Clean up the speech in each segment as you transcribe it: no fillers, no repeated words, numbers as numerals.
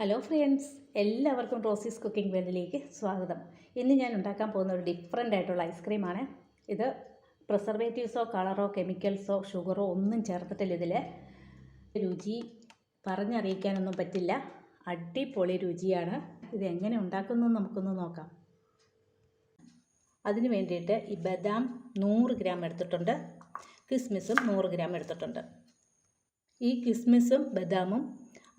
Hello friends, എല്ലാവർക്കും റോസീസ് cooking വേൾഡിലേക്ക് സ്വാഗതം. ഇന്ന് ഞാൻ ഉണ്ടാക്കാൻ പോകുന്ന ഒരു ഡിഫറെൻ്റ് ആയിട്ടുള്ള ഐസ്ക്രീമാണ്. ഇത് പ്രിസർവേറ്റീവ്സോ കളറോ കെമിക്കൽസോ ഷുഗറോ ഒന്നും ചേർത്തിട്ടില്ല. ഇതിൽ രുചി പറഞ്ഞറിയിക്കാനൊന്നും പറ്റില്ല. അടിപൊളി രുചിയാണ്. ഇത് എങ്ങനെ ഉണ്ടാക്കുന്നത് നമുക്കൊന്ന് നോക്കാം. അതിന് വേണ്ടിയിട്ട് ഈ ബദാം 100 ഗ്രാം എടുത്തിട്ടുണ്ട്, കിസ്മിസും 100 ഗ്രാം എടുത്തിട്ടുണ്ട്. ഈ കിസ്മിസും ബദാമും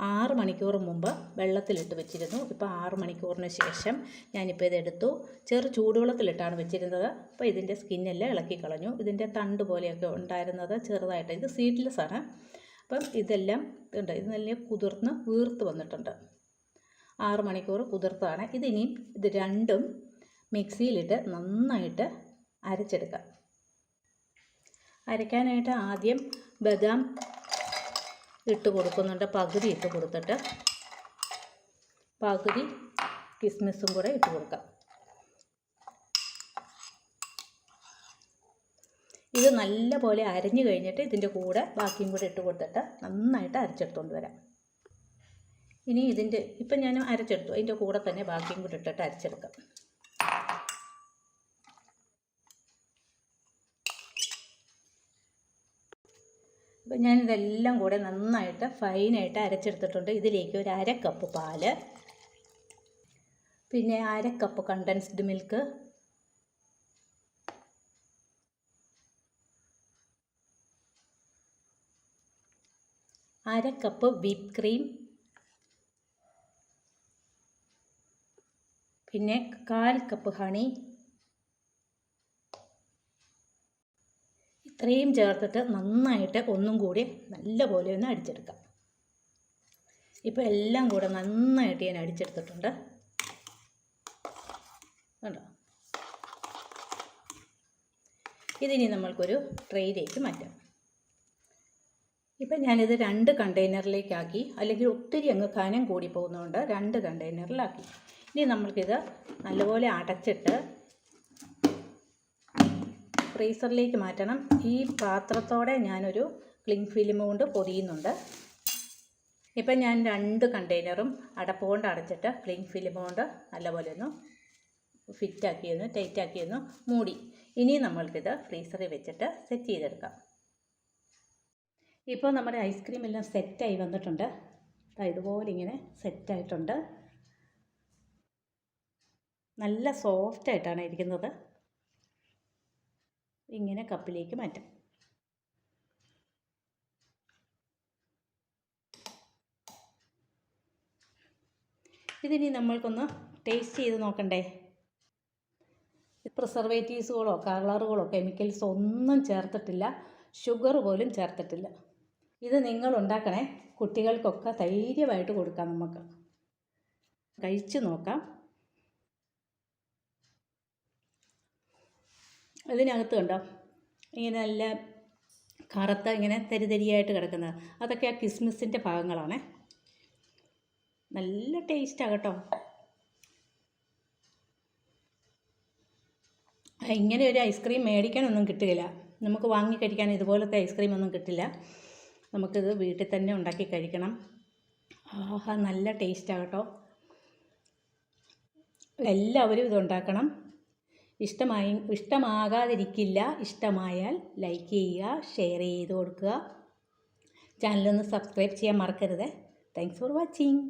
6 മണിക്കൂർ മുമ്പ് വെള്ളത്തിലിട്ട് വെച്ചിരുന്നു. ഇപ്പോൾ 6 മണിക്കൂറിന് ശേഷം ഞാനിപ്പോൾ ഇതെടുത്തു. ചെറു ചൂടുവെള്ളത്തിലിട്ടാണ് വെച്ചിരുന്നത്. അപ്പോൾ ഇതിൻ്റെ സ്കിന്നെല്ലാം ഇളക്കി കളഞ്ഞു. ഇതിൻ്റെ തണ്ട് പോലെയൊക്കെ ഉണ്ടായിരുന്നത് ചെറുതായിട്ട്, ഇത് സീഡ്ലെസ് ആണ്. അപ്പം ഇതെല്ലാം ഉണ്ട്, ഇത് നല്ല കുതിർന്ന് വീർത്ത് വന്നിട്ടുണ്ട്. 6 മണിക്കൂർ കുതിർത്തതാണ്. ഇതിനിയും ഇത് രണ്ടും മിക്സിയിലിട്ട് നന്നായിട്ട് അരച്ചെടുക്കാം. അരയ്ക്കാനായിട്ട് ആദ്യം ബദാം ഇട്ട് കൊടുക്കുന്നുണ്ട്. പകുതി ഇട്ട് കൊടുത്തിട്ട് പകുതി കിസ്മിസും കൂടെ ഇട്ട് കൊടുക്കാം. ഇത് നല്ല പോലെ അരഞ്ഞു കഴിഞ്ഞിട്ട് ഇതിൻ്റെ കൂടെ ബാക്കിയും കൂടെ ഇട്ട് കൊടുത്തിട്ട് നന്നായിട്ട് അരച്ചെടുത്തുകൊണ്ട് വരാം. ഇനി ഇപ്പം ഞാൻ അരച്ചെടുത്തു, അതിൻ്റെ കൂടെ തന്നെ ബാക്കിയും കൂടെ ഇട്ടിട്ട് അരച്ചെടുക്കാം. അപ്പോൾ ഞാനിതെല്ലാം കൂടെ നന്നായിട്ട് ഫൈനായിട്ട് അരച്ചെടുത്തിട്ടുണ്ട്. ഇതിലേക്ക് ഒരു 1/2 കപ്പ് പാല്, പിന്നെ 1/2 കപ്പ് കണ്ടൻസ്ഡ് മിൽക്ക്, അര കപ്പ് വിപ്പ് ക്രീം, പിന്നെ 1/4 കപ്പ് ഹണി. ഇത്രയും ചേർത്തിട്ട് നന്നായിട്ട് ഒന്നും കൂടി നല്ലപോലെ ഒന്ന് അടിച്ചെടുക്കാം. ഇപ്പോൾ എല്ലാം കൂടെ നന്നായിട്ട് ഞാൻ അടിച്ചെടുത്തിട്ടുണ്ട്. കണ്ടോ? ഇതിനി നമ്മൾക്കൊരു ട്രേയിലേക്ക് മാറ്റാം. ഇപ്പം ഞാനിത് 2 കണ്ടെയ്നറിലേക്കാക്കി, അല്ലെങ്കിൽ ഒത്തിരി അങ്ങ് കനം കൂടി പോകുന്നതുകൊണ്ട് 2 കണ്ടെയ്നറിലാക്കി. ഇനി നമ്മൾക്കിത് നല്ലപോലെ അടച്ചിട്ട് ഫ്രീസറിലേക്ക് മാറ്റണം. ഈ പാത്രത്തോടെ ഞാനൊരു ക്ലിംഗ് ഫിലിം കൊണ്ട് പൊതിയുന്നുണ്ട്. ഇപ്പം ഞാൻ 2 കണ്ടെയ്നറും അടപ്പ് കൊണ്ട് അടച്ചിട്ട് ക്ലിംഗ് ഫിലിം കൊണ്ട് നല്ലപോലെ ഒന്ന് ഫിറ്റാക്കിയൊന്ന് ടൈറ്റാക്കിയൊന്ന് മൂടി. ഇനി നമ്മൾക്കിത് ഫ്രീസറിൽ വെച്ചിട്ട് സെറ്റ് ചെയ്തെടുക്കാം. ഇപ്പോൾ നമ്മുടെ ഐസ്ക്രീം എല്ലാം സെറ്റായി വന്നിട്ടുണ്ട്. ഇതുപോലെ ഇങ്ങനെ സെറ്റായിട്ടുണ്ട്. നല്ല സോഫ്റ്റായിട്ടാണ് ഇരിക്കുന്നത്. ഇങ്ങനെ കപ്പിലേക്ക് മാറ്റാം. ഇതിനി നമ്മൾക്കൊന്ന് ടേസ്റ്റ് ചെയ്ത് നോക്കണ്ടേ. പ്രിസർവേറ്റീവ്സുകളോ കളറുകളോ കെമിക്കൽസോ ഒന്നും ചേർത്തിട്ടില്ല, ഷുഗർ പോലും ചേർത്തിട്ടില്ല. ഇത് നിങ്ങൾ ഉണ്ടാക്കണേ. കുട്ടികൾക്കൊക്കെ ധൈര്യമായിട്ട് കൊടുക്കാം. നമുക്ക് കഴിച്ചു നോക്കാം. ഇതിനകത്ത് കണ്ടോ ഇങ്ങനെ നല്ല കറുത്ത ഇങ്ങനെ തരിതരിയായിട്ട് കിടക്കുന്നത്, അതൊക്കെ ആ കിസ്മിസിൻ്റെ ഭാഗങ്ങളാണ്. നല്ല ടേസ്റ്റാണ് കേട്ടോ. ഇങ്ങനെ ഒരു ഐസ്ക്രീം മേടിക്കാനൊന്നും കിട്ടുകയില്ല. നമുക്ക് വാങ്ങി കഴിക്കാൻ ഇതുപോലത്തെ ഐസ്ക്രീം ഒന്നും കിട്ടില്ല. നമുക്കിത് വീട്ടിൽ തന്നെ ഉണ്ടാക്കി കഴിക്കണം. ആഹാ, നല്ല ടേസ്റ്റാണ് കേട്ടോ. എല്ലാവരും ഇതുണ്ടാക്കണം. ഇഷ്ടമാകാതിരിക്കില്ല. ഇഷ്ടമായാൽ ലൈക്ക് ചെയ്യുക, ഷെയർ ചെയ്ത് കൊടുക്കുക. ചാനലൊന്ന് സബ്സ്ക്രൈബ് ചെയ്യാൻ മറക്കരുത്. Thanks for watching.